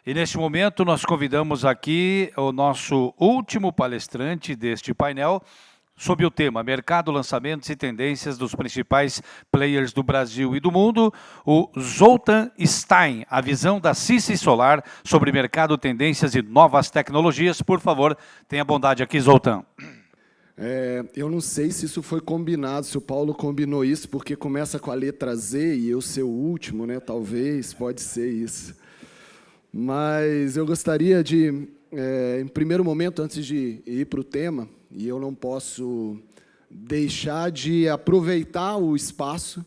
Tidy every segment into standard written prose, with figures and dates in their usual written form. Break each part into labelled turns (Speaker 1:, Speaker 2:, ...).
Speaker 1: E neste momento nós convidamos aqui o nosso último palestrante deste painel, sob o tema Mercado, Lançamentos e Tendências dos principais players do Brasil e do mundo, o Zoltan Stein, a visão da Sissi Solar sobre mercado, tendências e novas tecnologias. Por favor, tenha bondade aqui, Zoltan.
Speaker 2: Eu não sei se isso foi combinado, se o Paulo combinou isso, porque começa com a letra Z e eu ser o último, né? Talvez, pode ser isso. Mas eu gostaria de, em primeiro momento, antes de ir para o tema, e eu não posso deixar de aproveitar o espaço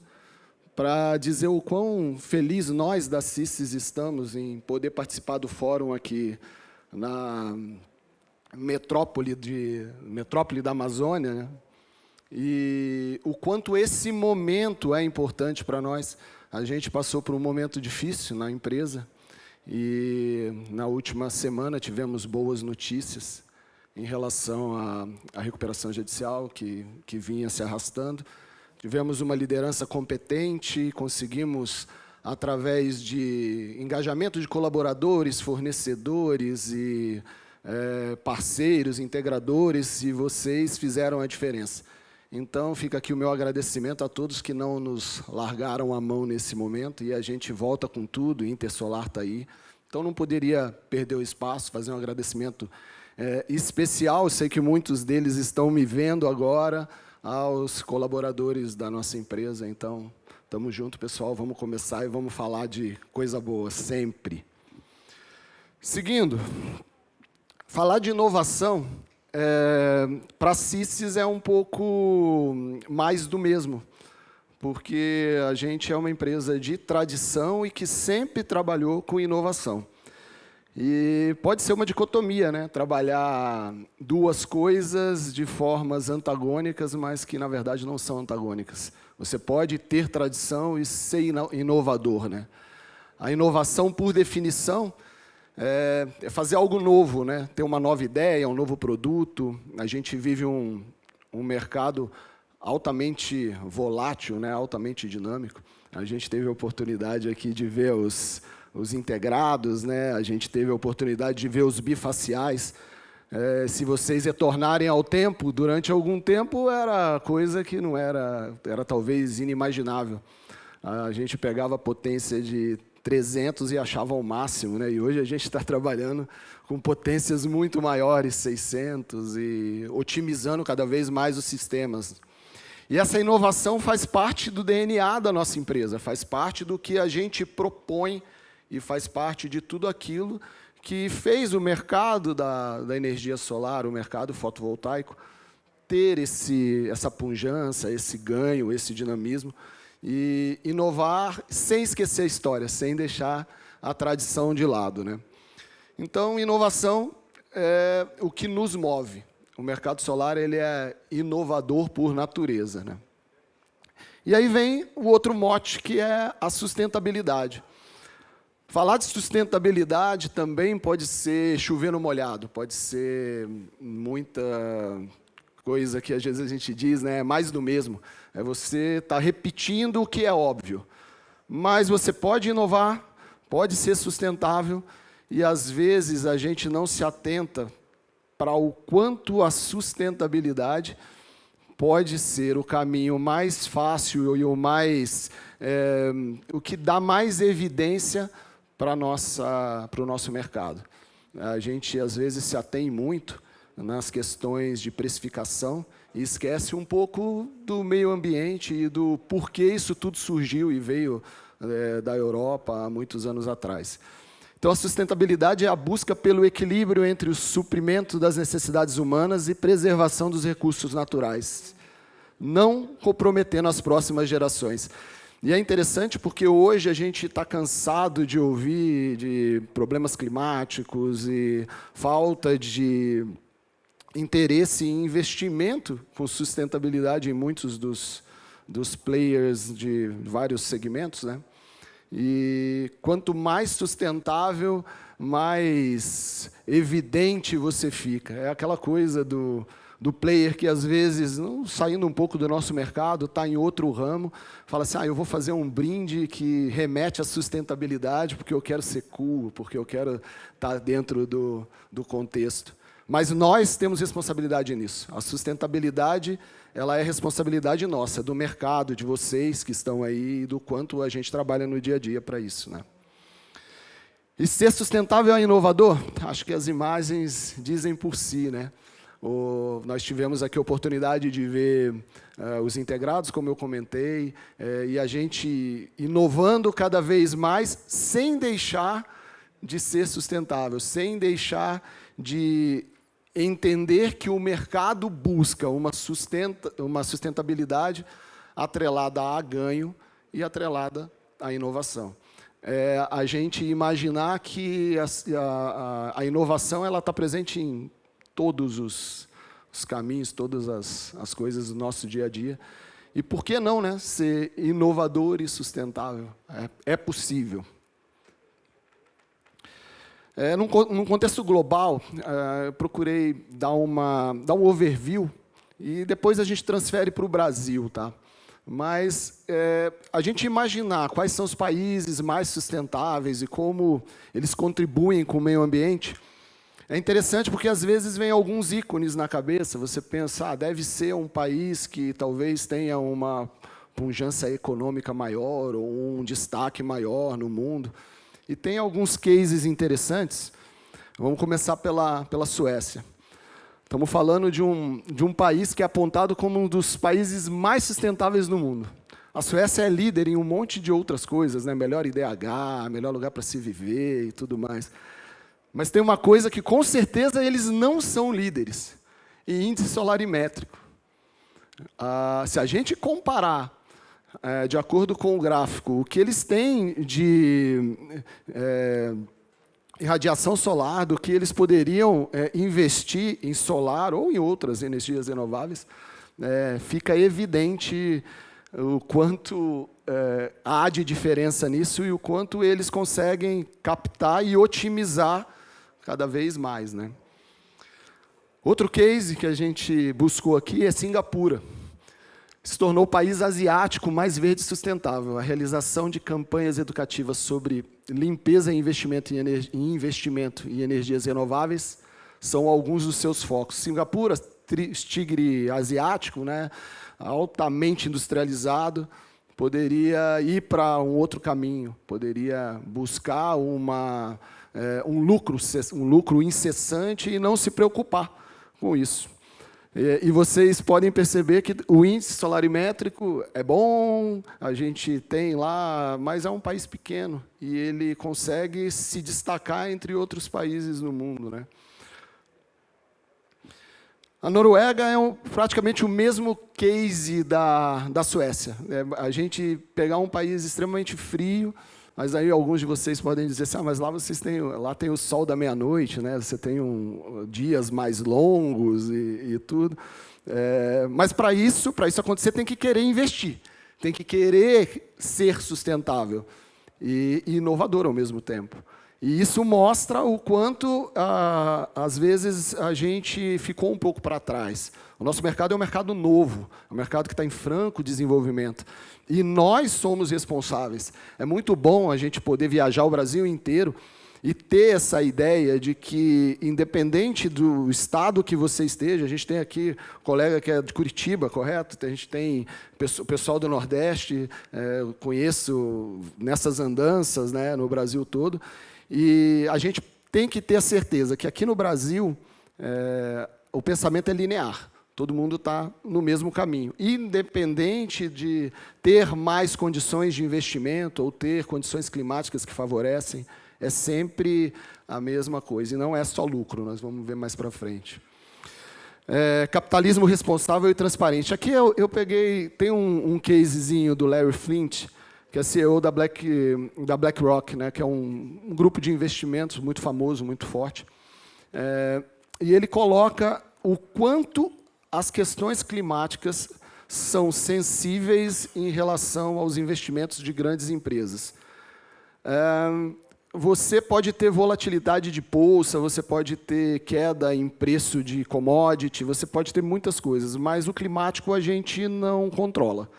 Speaker 2: para dizer o quão feliz nós da Sissi estamos em poder participar do fórum aqui na metrópole da Amazônia, né? E o quanto esse momento é importante para nós. A gente passou por um momento difícil na empresa e na última semana tivemos boas notícias em relação à recuperação judicial que vinha se arrastando. Tivemos uma liderança competente, conseguimos, através de engajamento de colaboradores, fornecedores e parceiros, integradores, e vocês fizeram a diferença. Então, fica aqui o meu agradecimento a todos que não nos largaram a mão nesse momento, e a gente volta com tudo, Intersolar está aí. Então, não poderia perder o espaço, fazer um agradecimento especial, eu sei que muitos deles estão me vendo agora, aos colaboradores da nossa empresa. Então, estamos juntos, pessoal, vamos começar e vamos falar de coisa boa, sempre. Seguindo, falar de inovação, para a Sissi é um pouco mais do mesmo, porque a gente é uma empresa de tradição e que sempre trabalhou com inovação. E pode ser uma dicotomia, né? Trabalhar duas coisas de formas antagônicas, mas que, na verdade, não são antagônicas. Você pode ter tradição e ser inovador, né? A inovação, por definição, é fazer algo novo, né? Ter uma nova ideia, um novo produto. A gente vive um mercado altamente volátil, né? Altamente dinâmico. A gente teve a oportunidade aqui de ver os integrados, né? A gente teve a oportunidade de ver os bifaciais. Se vocês retornarem ao tempo, durante algum tempo era coisa que não era talvez inimaginável. A gente pegava a potência de 300 e achava o máximo, né? E hoje a gente está trabalhando com potências muito maiores, 600, e otimizando cada vez mais os sistemas. E essa inovação faz parte do DNA da nossa empresa, faz parte do que a gente propõe e faz parte de tudo aquilo que fez o mercado da energia solar, o mercado fotovoltaico, ter essa pujança, esse ganho, esse dinamismo, e inovar sem esquecer a história, sem deixar a tradição de lado, né? Então, inovação é o que nos move. O mercado solar ele é inovador por natureza, né? E aí vem o outro mote, que é a sustentabilidade. Falar de sustentabilidade também pode ser chover no molhado, pode ser muita coisa que às vezes a gente diz, né, mais do mesmo. É você estar repetindo o que é óbvio. Mas você pode inovar, pode ser sustentável, e às vezes a gente não se atenta para o quanto a sustentabilidade pode ser o caminho mais fácil e o que dá mais evidência para o nosso mercado. A gente, às vezes, se atém muito nas questões de precificação e esquece um pouco do meio ambiente e do porquê isso tudo surgiu e veio da Europa há muitos anos atrás. Então, a sustentabilidade é a busca pelo equilíbrio entre o suprimento das necessidades humanas e preservação dos recursos naturais, não comprometendo as próximas gerações. E é interessante porque hoje a gente está cansado de ouvir de problemas climáticos e falta de interesse em investimento com sustentabilidade em muitos dos players de vários segmentos, né? E quanto mais sustentável, mais evidente você fica. É aquela coisa do do player que, às vezes, saindo um pouco do nosso mercado, está em outro ramo, fala assim, eu vou fazer um brinde que remete à sustentabilidade, porque eu quero ser cool, porque eu quero estar dentro do contexto. Mas nós temos responsabilidade nisso. A sustentabilidade, ela é responsabilidade nossa, do mercado, de vocês que estão aí, do quanto a gente trabalha no dia a dia para isso, né? E ser sustentável é inovador? Acho que as imagens dizem por si, né? Nós tivemos aqui a oportunidade de ver os integrados, como eu comentei, e a gente inovando cada vez mais, sem deixar de ser sustentável, sem deixar de entender que o mercado busca uma sustentabilidade atrelada a ganho e atrelada à inovação. A gente imaginar que a inovação está presente em todos os caminhos, todas as coisas do nosso dia a dia. E por que não, né, ser inovador e sustentável? É possível. Num contexto global, eu procurei dar um overview e depois a gente transfere para o Brasil, tá? Mas a gente imaginar quais são os países mais sustentáveis e como eles contribuem com o meio ambiente, é interessante porque, às vezes, vem alguns ícones na cabeça, você pensa, deve ser um país que talvez tenha uma pujança econômica maior ou um destaque maior no mundo. E tem alguns cases interessantes. Vamos começar pela Suécia. Estamos falando de um país que é apontado como um dos países mais sustentáveis do mundo. A Suécia é líder em um monte de outras coisas, né? Melhor IDH, melhor lugar para se viver e tudo mais. Mas tem uma coisa que, com certeza, eles não são líderes, em índice solarimétrico. Se a gente comparar, de acordo com o gráfico, o que eles têm de irradiação solar, do que eles poderiam investir em solar ou em outras energias renováveis, fica evidente o quanto há de diferença nisso e o quanto eles conseguem captar e otimizar cada vez mais, né? Outro case que a gente buscou aqui é Singapura. Se tornou o país asiático mais verde e sustentável. A realização de campanhas educativas sobre limpeza e investimento em energias renováveis são alguns dos seus focos. Singapura, tigre asiático, né, altamente industrializado, poderia ir para um outro caminho, poderia buscar um lucro incessante e não se preocupar com isso. E vocês podem perceber que o índice solarimétrico é bom, a gente tem lá, mas é um país pequeno e ele consegue se destacar entre outros países no mundo, né? A Noruega é praticamente o mesmo case da Suécia. A gente pegar um país extremamente frio, mas aí alguns de vocês podem dizer assim, mas lá lá tem o sol da meia-noite, né? Você tem dias mais longos e tudo. Mas para isso acontecer, tem que querer investir, tem que querer ser sustentável e inovador ao mesmo tempo. E isso mostra o quanto, às vezes, a gente ficou um pouco para trás. O nosso mercado é um mercado novo, é um mercado que está em franco desenvolvimento. E nós somos responsáveis. É muito bom a gente poder viajar o Brasil inteiro e ter essa ideia de que, independente do estado que você esteja, a gente tem aqui um colega que é de Curitiba, correto? A gente tem o pessoal do Nordeste, eu conheço nessas andanças, né, no Brasil todo, e a gente tem que ter a certeza que aqui no Brasil o pensamento é linear. Todo mundo está no mesmo caminho. Independente de ter mais condições de investimento ou ter condições climáticas que favorecem, é sempre a mesma coisa. E não é só lucro, nós vamos ver mais para frente. Capitalismo responsável e transparente. Aqui eu peguei, tem um casezinho do Larry Flint, que é CEO da BlackRock, né, que é um grupo de investimentos muito famoso, muito forte. E ele coloca o quanto as questões climáticas são sensíveis em relação aos investimentos de grandes empresas. você pode ter volatilidade de bolsa, você pode ter queda em preço de commodity, você pode ter muitas coisas, mas o climático a gente não controla.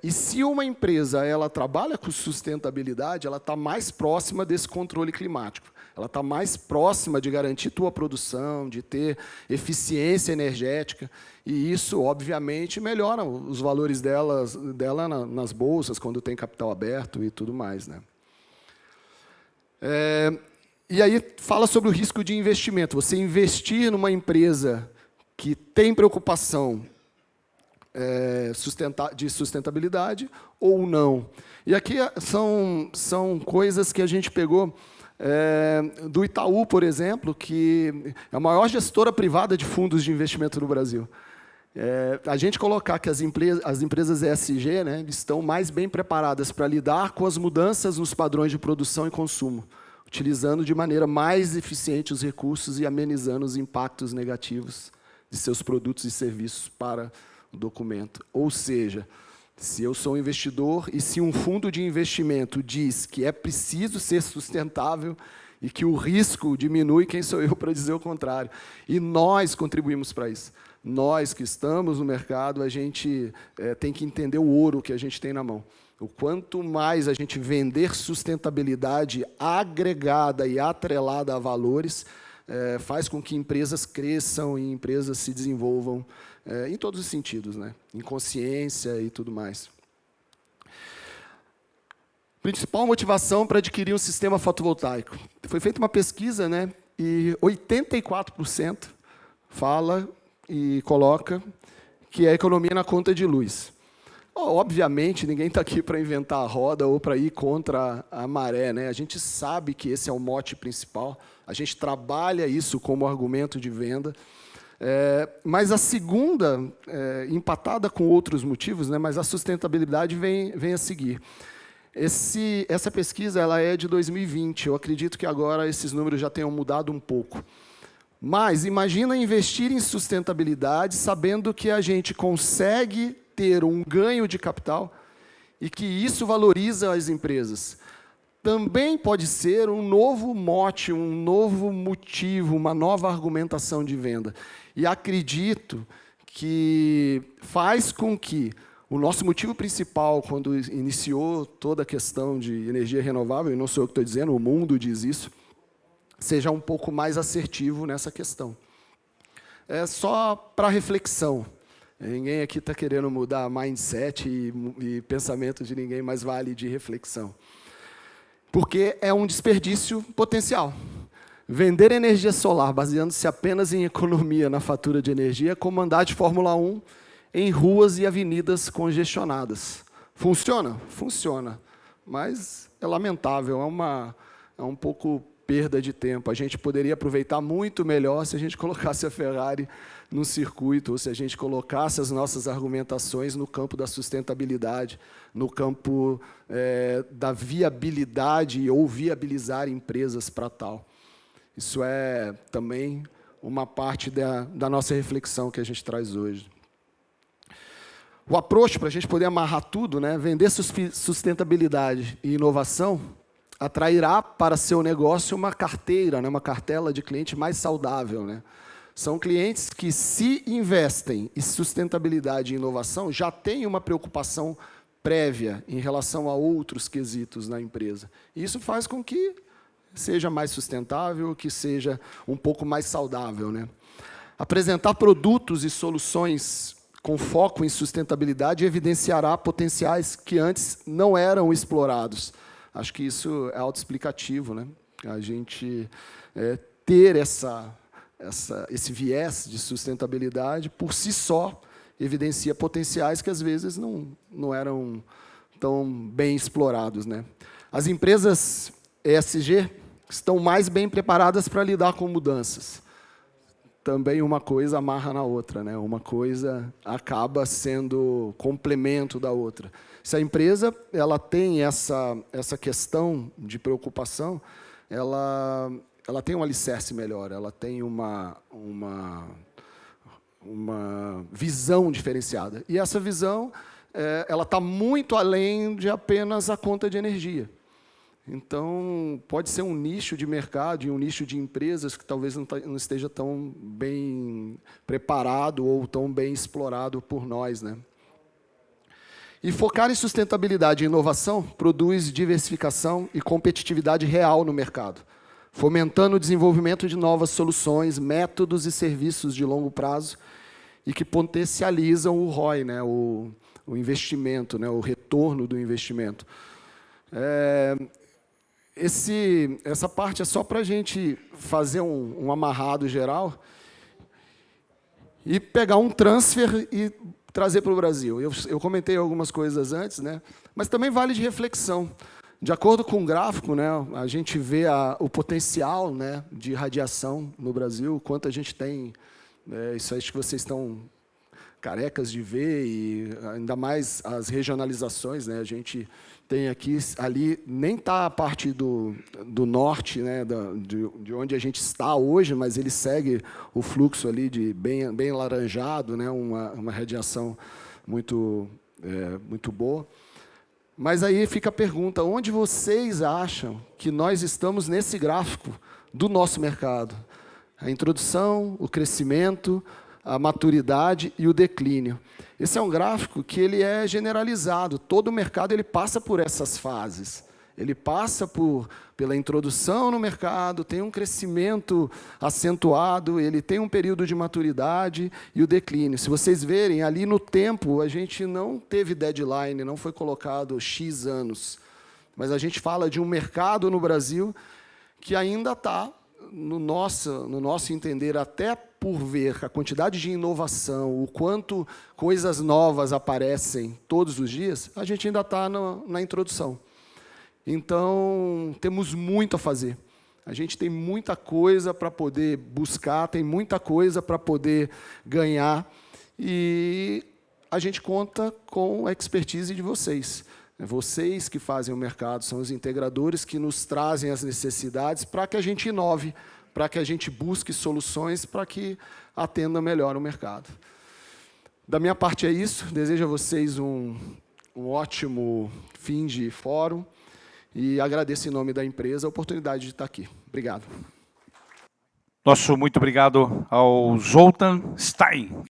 Speaker 2: E se uma empresa ela trabalha com sustentabilidade, ela está mais próxima desse controle climático. Ela está mais próxima de garantir tua produção, de ter eficiência energética, e isso, obviamente, melhora os valores dela nas bolsas, quando tem capital aberto e tudo mais, né? E aí fala sobre o risco de investimento. Você investir numa empresa que tem preocupação de sustentabilidade ou não. E aqui são coisas que a gente pegou do Itaú, por exemplo, que é a maior gestora privada de fundos de investimento no Brasil. A gente colocar que as empresas ESG, né, estão mais bem preparadas para lidar com as mudanças nos padrões de produção e consumo, utilizando de maneira mais eficiente os recursos e amenizando os impactos negativos de seus produtos e serviços para o documento. Ou seja, se eu sou um investidor e se um fundo de investimento diz que é preciso ser sustentável e que o risco diminui, quem sou eu para dizer o contrário? E nós contribuímos para isso. Nós que estamos no mercado, a gente tem que entender o ouro que a gente tem na mão. O quanto mais a gente vender sustentabilidade agregada e atrelada a valores, faz com que empresas cresçam e empresas se desenvolvam em todos os sentidos, né? Em consciência e tudo mais. Principal motivação para adquirir um sistema fotovoltaico. Foi feita uma pesquisa, né? E 84% fala e coloca que é a economia na conta de luz. Obviamente, ninguém está aqui para inventar a roda ou para ir contra a maré, né? A gente sabe que esse é o mote principal, a gente trabalha isso como argumento de venda, mas a segunda, empatada com outros motivos, né? Mas a sustentabilidade vem a seguir. Essa pesquisa ela é de 2020, eu acredito que agora esses números já tenham mudado um pouco. Mas imagina investir em sustentabilidade sabendo que a gente consegue ter um ganho de capital e que isso valoriza as empresas. Também pode ser um novo mote, um novo motivo, uma nova argumentação de venda. E acredito que faz com que o nosso motivo principal, quando iniciou toda a questão de energia renovável, e não sou eu que estou dizendo, o mundo diz isso, seja um pouco mais assertivo nessa questão. É só para reflexão. Ninguém aqui está querendo mudar mindset e pensamento de ninguém, mas vale de reflexão. Porque é um desperdício potencial. Vender energia solar, baseando-se apenas em economia na fatura de energia, é como andar de Fórmula 1 em ruas e avenidas congestionadas. Funciona? Funciona. Mas é lamentável, é um pouco perda de tempo. A gente poderia aproveitar muito melhor se a gente colocasse a Ferrari no circuito, ou se a gente colocasse as nossas argumentações no campo da sustentabilidade, no campo da viabilidade ou viabilizar empresas para tal. Isso é também uma parte da nossa reflexão que a gente traz hoje. O approach, para a gente poder amarrar tudo, né, vender sustentabilidade e inovação, atrairá para seu negócio uma carteira, né, uma cartela de cliente mais saudável, né? São clientes que, se investem em sustentabilidade e inovação, já têm uma preocupação prévia em relação a outros quesitos na empresa. E isso faz com que seja mais sustentável, que seja um pouco mais saudável, né? Apresentar produtos e soluções com foco em sustentabilidade evidenciará potenciais que antes não eram explorados. Acho que isso é autoexplicativo, né? A gente ter esse viés de sustentabilidade, por si só, evidencia potenciais que, às vezes, não eram tão bem explorados, né? As empresas ESG estão mais bem preparadas para lidar com mudanças. Também uma coisa amarra na outra, né? Uma coisa acaba sendo complemento da outra. Se a empresa ela tem essa questão de preocupação, ela tem um alicerce melhor, ela tem uma visão diferenciada. E essa visão ela está muito além de apenas a conta de energia. Então, pode ser um nicho de mercado e um nicho de empresas que talvez não esteja tão bem preparado ou tão bem explorado por nós, né? E focar em sustentabilidade e inovação produz diversificação e competitividade real no mercado, fomentando o desenvolvimento de novas soluções, métodos e serviços de longo prazo e que potencializam o ROI, né, o investimento, né, o retorno do investimento. Essa parte é só para a gente fazer um amarrado geral e pegar um transfer e trazer para o Brasil. Eu comentei algumas coisas antes, né, mas também vale de reflexão. De acordo com o gráfico, né, a gente vê o potencial, né, de radiação no Brasil, quanto a gente tem, isso acho que vocês estão carecas de ver, e ainda mais as regionalizações, né, a gente tem aqui, ali, nem está a parte do norte, né, de onde a gente está hoje, mas ele segue o fluxo ali de bem laranjado, né, uma radiação muito boa. Mas aí fica a pergunta, onde vocês acham que nós estamos nesse gráfico do nosso mercado? A introdução, o crescimento, a maturidade e o declínio. Esse é um gráfico que ele é generalizado, todo o mercado ele passa por essas fases. Ele passa pela introdução no mercado, tem um crescimento acentuado, ele tem um período de maturidade e o declínio. Se vocês verem, ali no tempo, a gente não teve deadline, não foi colocado X anos. Mas a gente fala de um mercado no Brasil que ainda está, no nosso entender, até por ver a quantidade de inovação, o quanto coisas novas aparecem todos os dias, a gente ainda está na introdução. Então, temos muito a fazer. A gente tem muita coisa para poder buscar, tem muita coisa para poder ganhar, e a gente conta com a expertise de vocês. Vocês que fazem o mercado, são os integradores que nos trazem as necessidades para que a gente inove, para que a gente busque soluções para que atenda melhor o mercado. Da minha parte é isso. Desejo a vocês um ótimo fim de fórum. E agradeço em nome da empresa a oportunidade de estar aqui. Obrigado.
Speaker 1: Nosso muito obrigado ao Zoltan Stein.